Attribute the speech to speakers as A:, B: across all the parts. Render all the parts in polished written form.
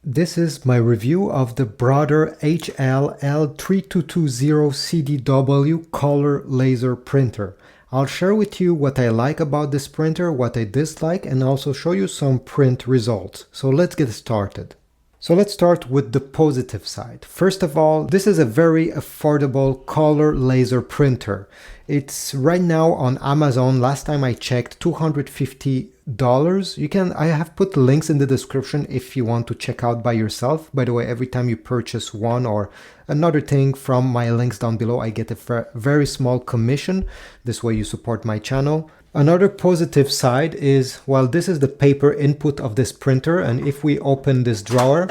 A: This is my review of the Brother HL-L3220CDW color laser printer. I'll share with you what I like about this printer, what I dislike, and also show you some print results. So let's get started. So let's start with the positive side. First of all, this is a very affordable color laser printer. It's right now on Amazon. Last time I checked, $250. I have put links in the description if you want to check out by yourself. By the way, every time you purchase one or another thing from my links down below, I get a very small commission. This way you support my channel. Another positive side is, well, this is the paper input of this printer, and if we open this drawer,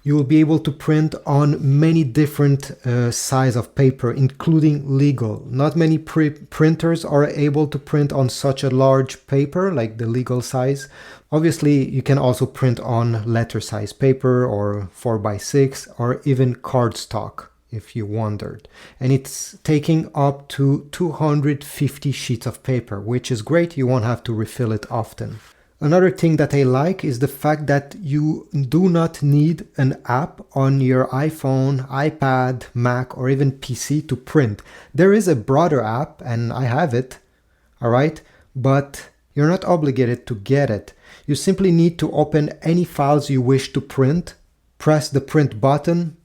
A: you will be able to print on many different size of paper, including legal. Not many printers are able to print on such a large paper, like the legal size. Obviously, you can also print on letter size paper or 4x6 or even cardstock, if you wondered. And it's taking up to 250 sheets of paper, which is great. You won't have to refill it often. Another thing that I like is the fact that you do not need an app on your iPhone, iPad, Mac, or even PC to print. There is a Brother app, and I have it, all right? But you're not obligated to get it. You simply need to open any files you wish to print, press the print button,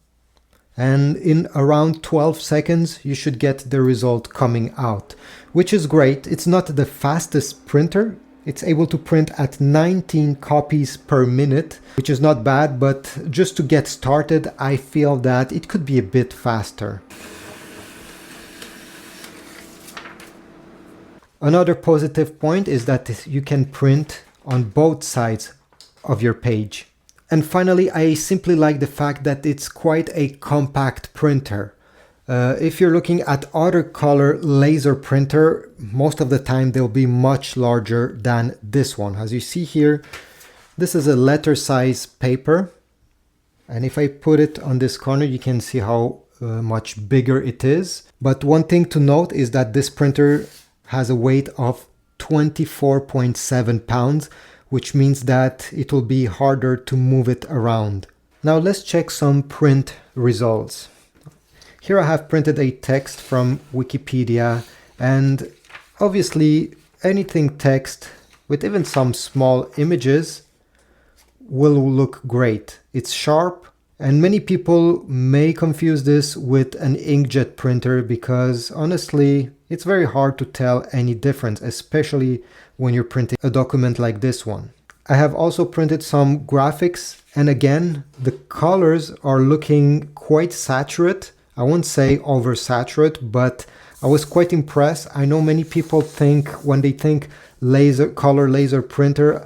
A: and in around 12 seconds, you should get the result coming out, which is great. It's not the fastest printer. It's able to print at 19 copies per minute, which is not bad, but just to get started, I feel that it could be a bit faster. Another positive point is that you can print on both sides of your page. And finally, I simply like the fact that it's quite a compact printer. If you're looking at other color laser printer, most of the time they'll be much larger than this one. As you see here, this is a letter size paper. And if I put it on this corner, you can see how much bigger it is. But one thing to note is that this printer has a weight of 24.7 pounds, which means that it will be harder to move it around. Now let's check some print results. Here I have printed a text from Wikipedia, and obviously anything text with even some small images will look great. It's sharp, and many people may confuse this with an inkjet printer because honestly it's very hard to tell any difference, especially when you're printing a document like this one. I have also printed some graphics, and again the colors are looking quite saturated. I won't say oversaturated, but I was quite impressed. I know many people think, when they think color laser printer,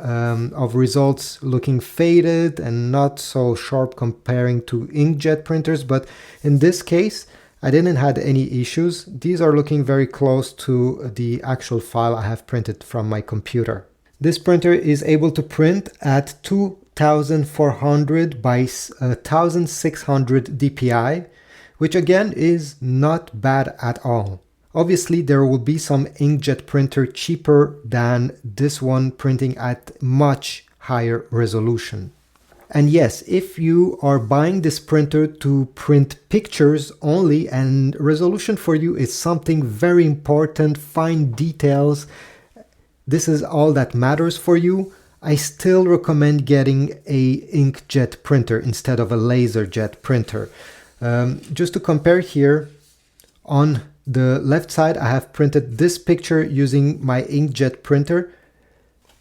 A: of results looking faded and not so sharp comparing to inkjet printers, but in this case I didn't have any issues. These are looking very close to the actual file I have printed from my computer. This printer is able to print at 2400 by 1600 dpi, which again is not bad at all. Obviously there will be some inkjet printer cheaper than this one, printing at much higher resolution. And yes, if you are buying this printer to print pictures only, and resolution for you is something very important, fine details, this is all that matters for you, I still recommend getting a inkjet printer instead of a laserjet printer. Just to compare here, on the left side I have printed this picture using my inkjet printer,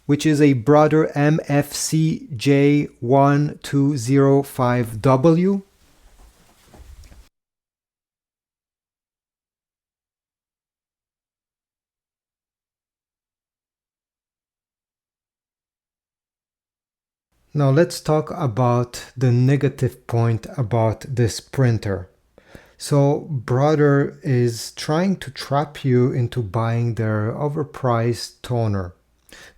A: which is a Brother MFCJ1205W. Now let's talk about the negative point about this printer. So Brother is trying to trap you into buying their overpriced toner.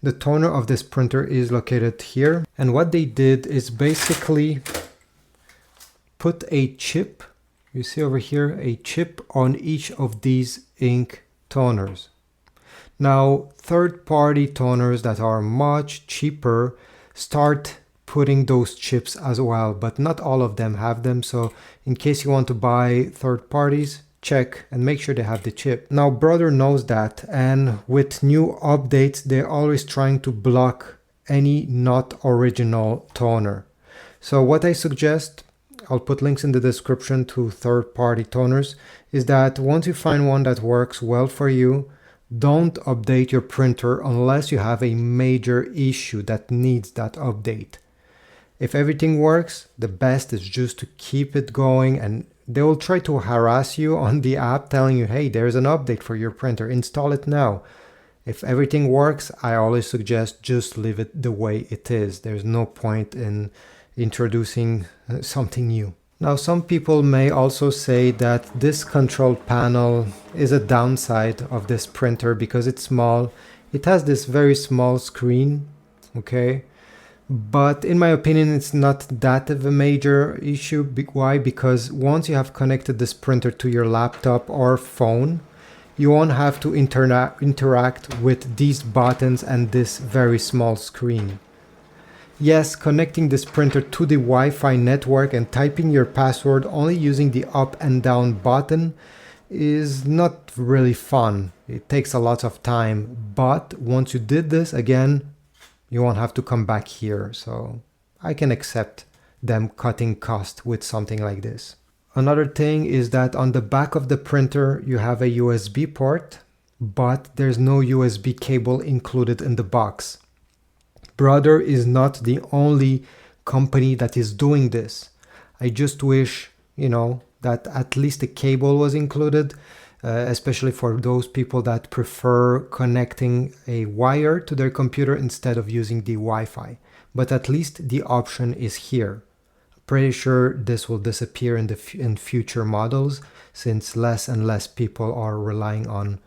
A: The toner of this printer is located here, and what they did is basically put a chip, you see over here, a chip on each of these ink toners. Now third-party toners that are much cheaper start putting those chips as well, but not all of them have them. So in case you want to buy third parties, check and make sure they have the chip. Now Brother knows that, and with new updates they're always trying to block any not original toner. So what I suggest, I'll put links in the description to third-party toners, is that once you find one that works well for you, don't update your printer unless you have a major issue that needs that update. If everything works, the best is just to keep it going, and they will try to harass you on the app telling you, hey, there's an update for your printer, install it now. If everything works, I always suggest just leave it the way it is. There's no point in introducing something new. Now, some people may also say that this control panel is a downside of this printer because it's small. It has this very small screen, okay? But in my opinion, it's not that of a major issue. Why? Because once you have connected this printer to your laptop or phone, you won't have to interact with these buttons and this very small screen. Yes, connecting this printer to the Wi-Fi network and typing your password only using the up and down button is not really fun. It takes a lot of time, but once you did this, again, you won't have to come back here. So I can accept them cutting cost with something like this. Another thing is that on the back of the printer, you have a USB port, but there's no USB cable included in the box. Brother is not the only company that is doing this. I just wish, that at least a cable was included, especially for those people that prefer connecting a wire to their computer instead of using the Wi-Fi. But at least the option is here. Pretty sure this will disappear in future models, since less and less people are relying on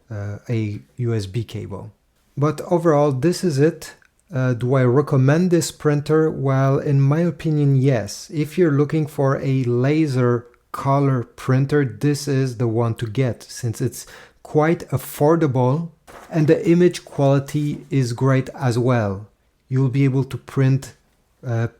A: a USB cable. But overall, this is it. Do I recommend this printer? Well, in my opinion, yes. If you're looking for a laser color printer, this is the one to get, since it's quite affordable and the image quality is great as well. You'll be able to print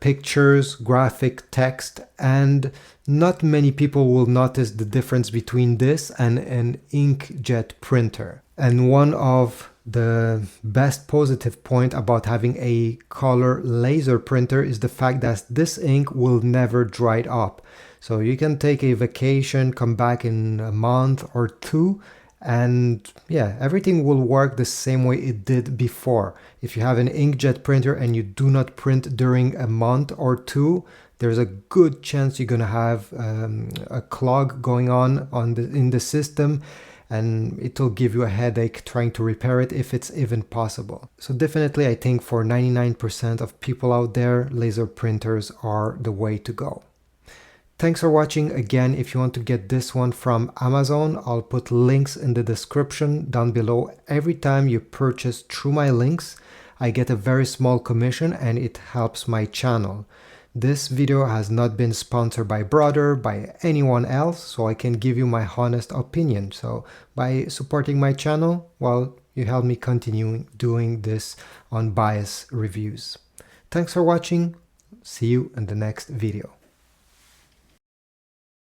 A: pictures, graphic, text, and not many people will notice the difference between this and an inkjet printer. And one of the best positive point about having a color laser printer is the fact that this ink will never dry up. So you can take a vacation, come back in a month or two, and yeah, everything will work the same way it did before. If you have an inkjet printer and you do not print during a month or two, there's a good chance you're gonna have a clog going on in the system, and it'll give you a headache trying to repair it if it's even possible. So definitely, I think for 99% of people out there, laser printers are the way to go. Thanks for watching. Again, if you want to get this one from Amazon, I'll put links in the description down below. Every time you purchase through my links, I get a very small commission and it helps my channel. This video has not been sponsored by Brother, by anyone else, so I can give you my honest opinion. So by supporting my channel, well, you help me continue doing this unbiased reviews. Thanks for watching. See you in the next video.